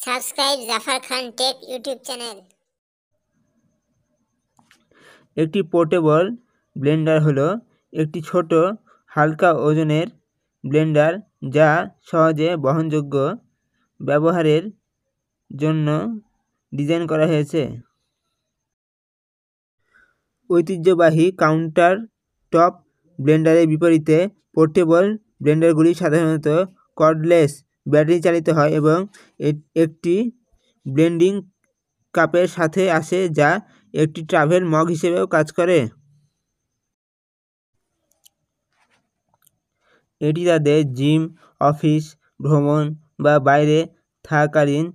Subscribe Zafar খান take YouTube channel. একটি portable Blender হলো একটি ছোট হালকা ওজনের ব্লেন্ডার যা সহজে বহনযোগ্য ব্যবহারের জন্য ডিজাইন করা হয়েছে। ঐতিহ্যবাহী কাউন্টার টপ ব্লেন্ডারের বিপরীতে পোর্টেবল ব্লেন্ডারগুলি সাধারণত কর্ডলেস ব্যাটারি চালিত হয় এবং একটি ব্লেন্ডিং কাপের সাথে আসে যা একটি ট্রাভেল মগ হিসেবেও কাজ করে। এটি তাদের জিম, অফিস, ভ্রমণ বা বাইরে থাকাকালীন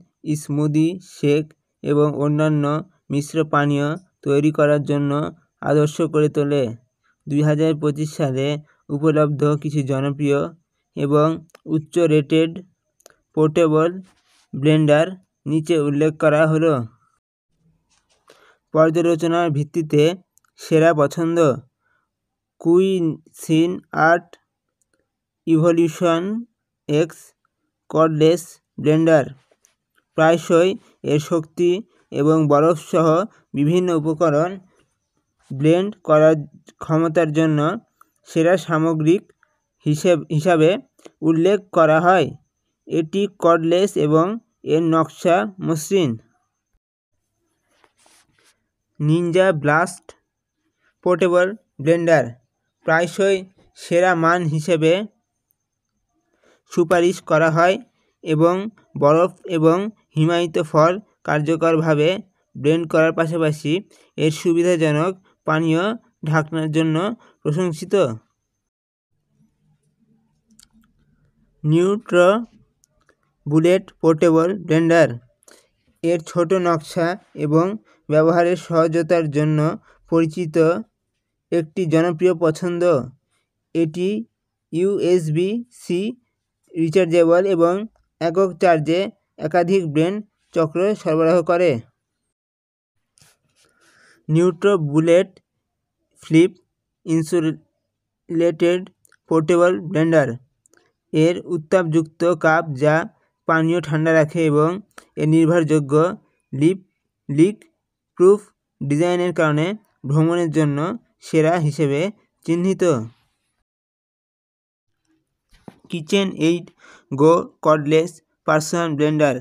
স্মুদি, শেক এবং অন্যান্য মিশ্র পানীয় তৈরি করার জন্য আদর্শ করে তোলে। 2025 সালে উপলব্ধ কিছু জনপ্রিয় এবং উচ্চ রেটেড পোর্টেবল ব্লেন্ডার নিচে উল্লেখ করা হলো। পর্যালোচনার ভিত্তিতে সেরা পছন্দ: কুইসিনআর্ট ইভলিউশন এক্স কর্ডলেস ব্লেন্ডার। প্রায়শই এর শক্তি এবং বরফ সহ বিভিন্ন উপকরণ ব্লেন্ড করার ক্ষমতার জন্য সেরা সামগ্রিক হিসাবে উল্লেখ করা হয়। এটি কর্ডলেস এবং এর নকশা মসৃণ। নিনজা ব্লাস্ট পোর্টেবল ব্লেন্ডার প্রায়শই সেরা মান হিসেবে সুপারিশ করা হয় এবং বরফ এবং হিমায়িত ফল কার্যকরভাবে ব্লেন্ড করার পাশাপাশি এর সুবিধাজনক পানীয় ঢাকনার জন্য প্রশংসিত। নিউট্রো বুলেট পোর্টেবল ব্লেন্ডার এর ছোট নকশা এবং ব্যবহারের সহজতার জন্য পরিচিত একটি জনপ্রিয় পছন্দ। এটি USB-C রিচার্জেবল এবং একক চার্জে একাধিক ব্লেন্ড চক্র সরবরাহ করে। NutriBullet flip insulated portable blender এর উত্তাপযুক্ত কাপ যা পানীয় ঠান্ডা রাখে এবং এর নির্ভরযোগ্য লিক প্রুফ ডিজাইনের কারণে ভ্রমণের জন্য সেরা হিসেবে চিহ্নিত। কিচেনএইড গো কর্ডলেস পার্সোনাল ব্লেন্ডার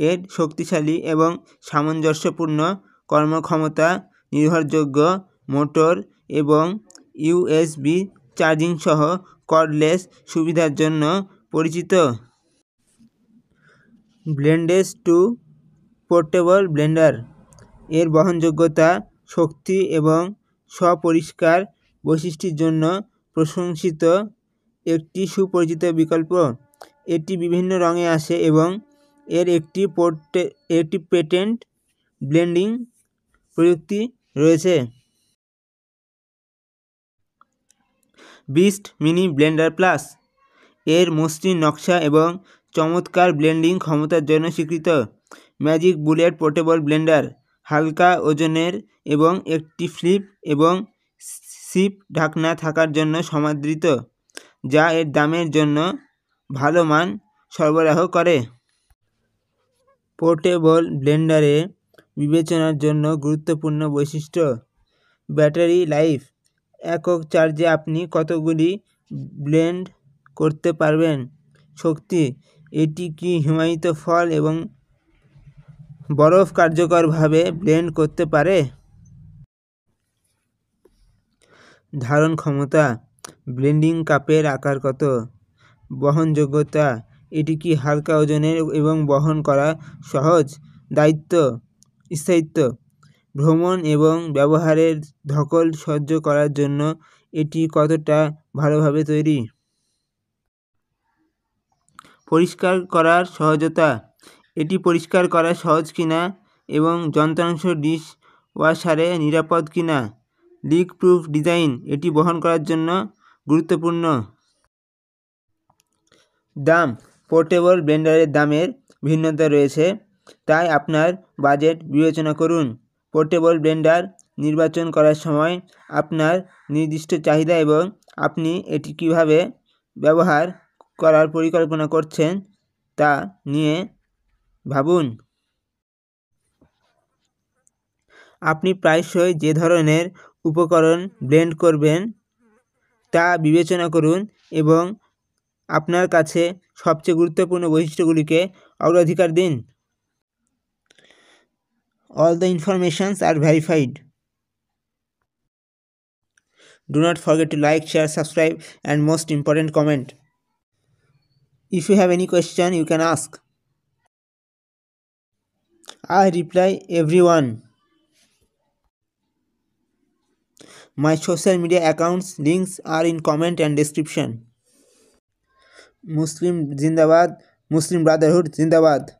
এর শক্তিশালী এবং সামঞ্জস্যপূর্ণ কর্মক্ষমতা, নির্ভরযোগ্য মোটর এবং USB চার্জিং সহ কর্ডলেস সুবিধার জন্য পরিচিত। ব্লেন্ডেজ 2 পোর্টেবল ব্লেন্ডার এর বহনযোগ্যতা, শক্তি এবং স্বপরিষ্কার বৈশিষ্ট্যের জন্য প্রশংসিত একটি সুপরিচিত বিকল্প। এটি বিভিন্ন রঙে আসে এবং এর একটি পেটেন্ট ব্লেন্ডিং প্রযুক্তি রয়েছে। বিস্ট মিনি ব্লেন্ডার প্লাস এর মসৃণ নকশা এবং চমৎকার ব্লেন্ডিং ক্ষমতার জন্য স্বীকৃত। ম্যাজিক বুলেট পোর্টেবল ব্লেন্ডার হালকা ওজনের এবং একটি ফ্লিপ এবং সিপ ঢাকনা থাকার জন্য সমাদৃত, যা এর দামের জন্য ভালো মান সরবরাহ করে। পোর্টেবল ব্লেন্ডারে বিবেচনার জন্য গুরুত্বপূর্ণ বৈশিষ্ট্য: ব্যাটারি লাইফ একক চার্জে আপনি কতগুলি ব্লেন্ড করতে পারবেন। শক্তি এটি কি হিমায়িত ফল এবং বরফ কার্যকরভাবে ব্লেন্ড করতে পারে। ধারণ ক্ষমতা ব্লেন্ডিং কাপের আকার কত। বহনযোগ্যতা এটি কি হালকা ওজনের এবং বহন করা সহজ। স্থায়িত্ব ভ্রমণ এবং ব্যবহারের ধকল সহ্য করার জন্য এটি কতটা ভালোভাবে তৈরি। পরিষ্কার করার সহজতা এটি পরিষ্কার করা সহজ কিনা এবং যন্ত্রাংশ ডিশ ওয়াশারে নিরাপদ কিনা। লিক প্রুফ ডিজাইন এটি বহন করার জন্য গুরুত্বপূর্ণ। দাম পোর্টেবল ব্লেন্ডারের দামের ভিন্নতা রয়েছে, তাই আপনার বাজেট বিবেচনা করুন। পোর্টেবল ব্লেন্ডার নির্বাচন করার সময় আপনার নির্দিষ্ট চাহিদা এবং আপনি এটি কীভাবে ব্যবহার করার পরিকল্পনা করছেন তা নিয়ে ভাবুন। আপনি প্রায়শই যে ধরনের উপকরণ ব্লেন্ড করবেন তা বিবেচনা করুন এবং আপনার কাছে সবচেয়ে গুরুত্বপূর্ণ বৈশিষ্ট্যগুলিকে অগ্রাধিকার দিন। All the informations are verified. Do not forget to like, share, subscribe, and most important, comment. If you have any question, you can ask. I reply everyone. My social media accounts links are in comment and description. Muslim Zindabad, Muslim Brotherhood Zindabad.